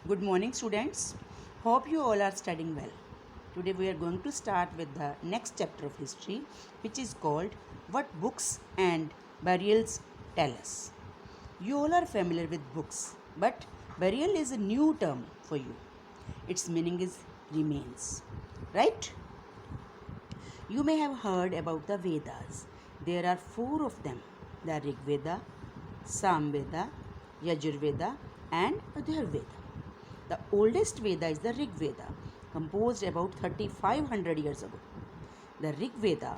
Good morning, students. Hope you all are studying well. Today we are going to start with the next chapter of history, which is called What Books and Burials Tell Us. You all are familiar with books, but burial is a new term for you. Its meaning is remains, right? You may have heard about the Vedas. There are four of them: the Rig Veda, Samveda, Yajurveda, and Atharvaveda. The oldest Veda is the Rig Veda, composed about 3500 years ago. The Rig Veda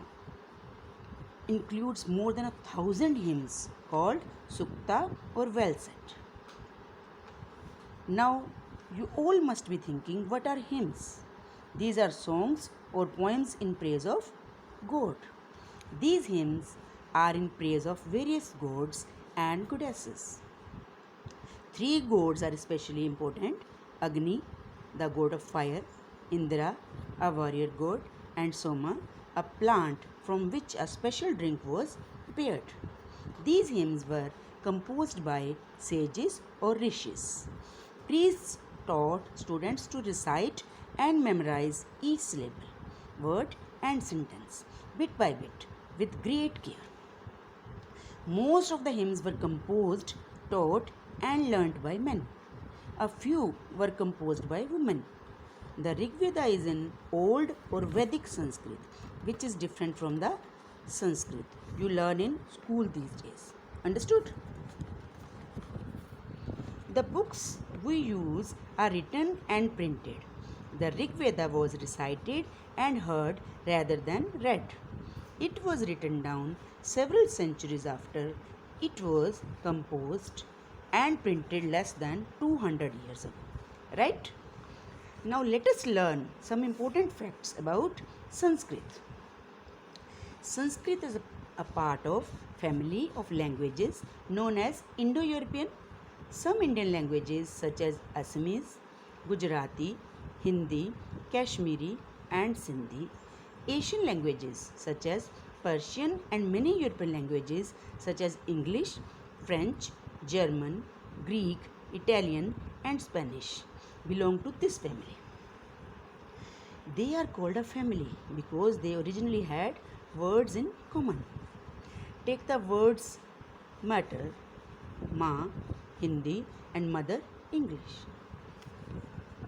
includes more than 1,000 hymns called Sukta or well said. Now, you all must be thinking, what are hymns? These are songs or poems in praise of God. These hymns are in praise of various gods and goddesses. Three gods are especially important: Agni, the god of fire; Indra, a warrior god; and Soma, a plant from which a special drink was prepared. These hymns were composed by sages or rishis. Priests taught students to recite and memorize each syllable, word, and sentence bit by bit with great care. Most of the hymns were composed, taught, and learnt by men. A few were composed by women. The Rig Veda is in Old or Vedic Sanskrit, which is different from the Sanskrit you learn in school these days. Understood? The books we use are written and printed. The Rig Veda was recited and heard rather than read. It was written down several centuries after it was composed and printed less than 200 years ago. Right? Now let us learn some important facts about Sanskrit. Sanskrit is a part of family of languages known as Indo-European. Some Indian languages such as Assamese, Gujarati, Hindi, Kashmiri, and Sindhi. Asian languages such as Persian and many European languages such as English, French, German, Greek, Italian, and Spanish belong to this family. They are called a family because they originally had words in common. Take the words matter, Ma, Hindi, and mother, English.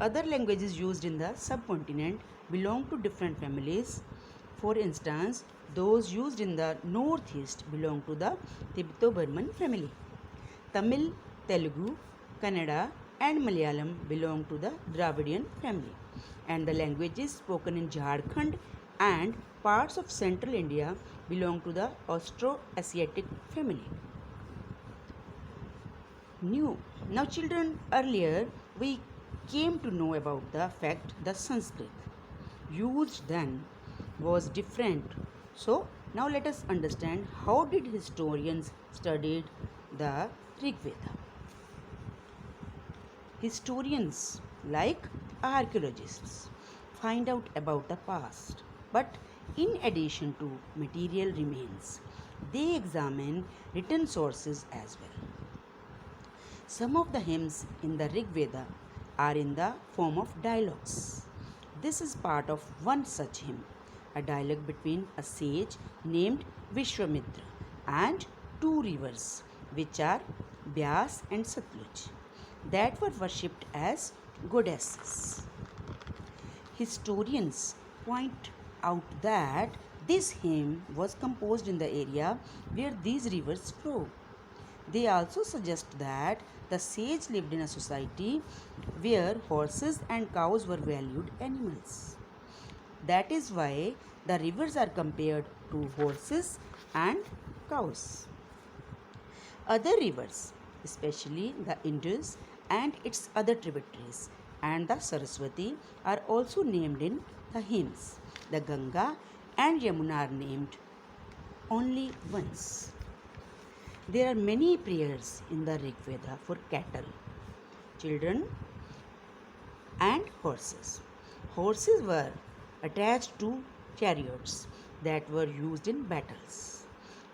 Other languages used in the subcontinent belong to different families. For instance, those used in the northeast belong to the Tibeto-Burman family. Tamil, Telugu, Kannada, and Malayalam belong to the Dravidian family, and the languages spoken in Jharkhand and parts of central India belong to the Austro-Asiatic family. Now children, earlier we came to know about the fact the Sanskrit used then was different. So now let us understand how did historians studied the Rig Veda. Historians, like archaeologists, find out about the past, but in addition to material remains, they examine written sources as well. Some of the hymns in the Rig Veda are in the form of dialogues. This is part of one such hymn, a dialogue between a sage named Vishwamitra and two rivers, which are Byas and Satluj, that were worshipped as goddesses. Historians point out that this hymn was composed in the area where these rivers flow. They also suggest that the sage lived in a society where horses and cows were valued animals. That is why the rivers are compared to horses and cows. Other rivers, especially the Indus and its other tributaries and the Saraswati, are also named in the hymns. The Ganga and Yamuna are named only once. There are many prayers in the Rig Veda for cattle, children, and horses. Horses were attached to chariots that were used in battles,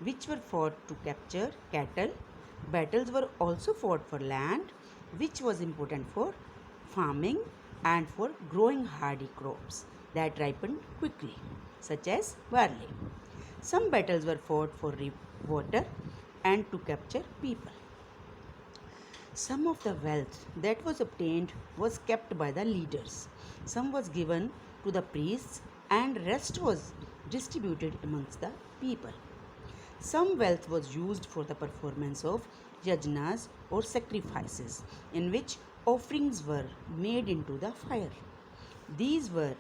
which were fought to capture cattle. Battles were also fought for land, which was important for farming and for growing hardy crops that ripened quickly, such as barley. Some battles were fought for water and to capture people. Some of the wealth that was obtained was kept by the leaders. Some was given to the priests and rest was distributed amongst the people. Some wealth was used for the performance of yajnas or sacrifices in which offerings were made into the fire. These were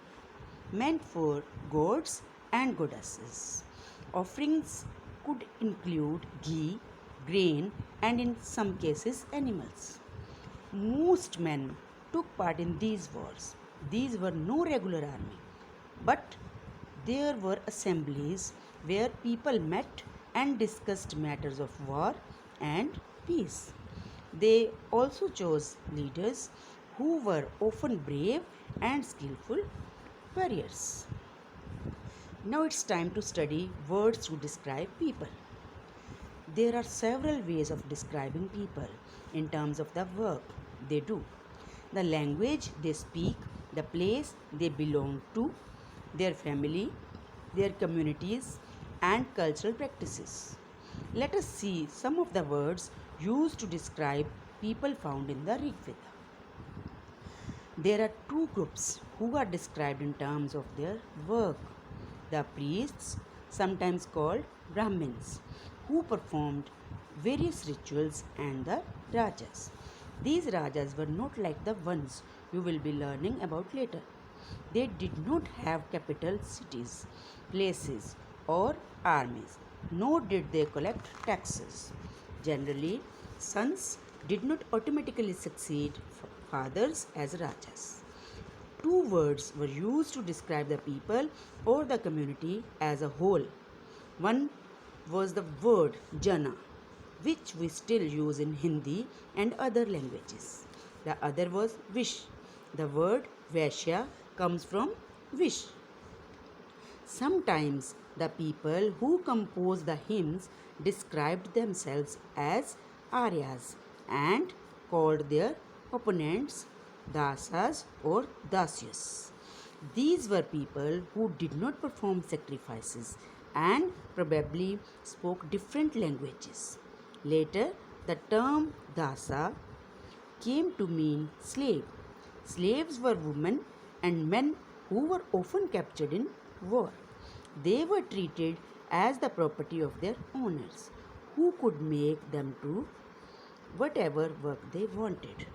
meant for gods and goddesses. Offerings could include ghee, grain, and in some cases animals. Most men took part in these wars. These were no regular army, but there were assemblies where people met and discussed matters of war and peace. They also chose leaders who were often brave and skillful warriors. Now it's time to study words to describe people. There are several ways of describing people in terms of the work they do, the language they speak, the place they belong to, their family, their communities, and cultural practices. Let us see some of the words used to describe people found in the Rig Veda. There are two groups who are described in terms of their work: the priests, sometimes called Brahmins, who performed various rituals, and the Rajas. These Rajas were not like the ones you will be learning about later. They did not have capital cities, places, or armies, nor did they collect taxes. Generally, sons did not automatically succeed fathers as Rajas. Two words were used to describe the people or the community as a whole. One was the word Jana, which we still use in Hindi and other languages. The other was Vish. The word Vaishya comes from Vish. Sometimes the people who composed the hymns described themselves as Aryas and called their opponents Dasas or Dasyas. These were people who did not perform sacrifices and probably spoke different languages. Later, the term Dasa came to mean slave. Slaves were women and men who were often captured in war. They were treated as the property of their owners, who could make them do whatever work they wanted.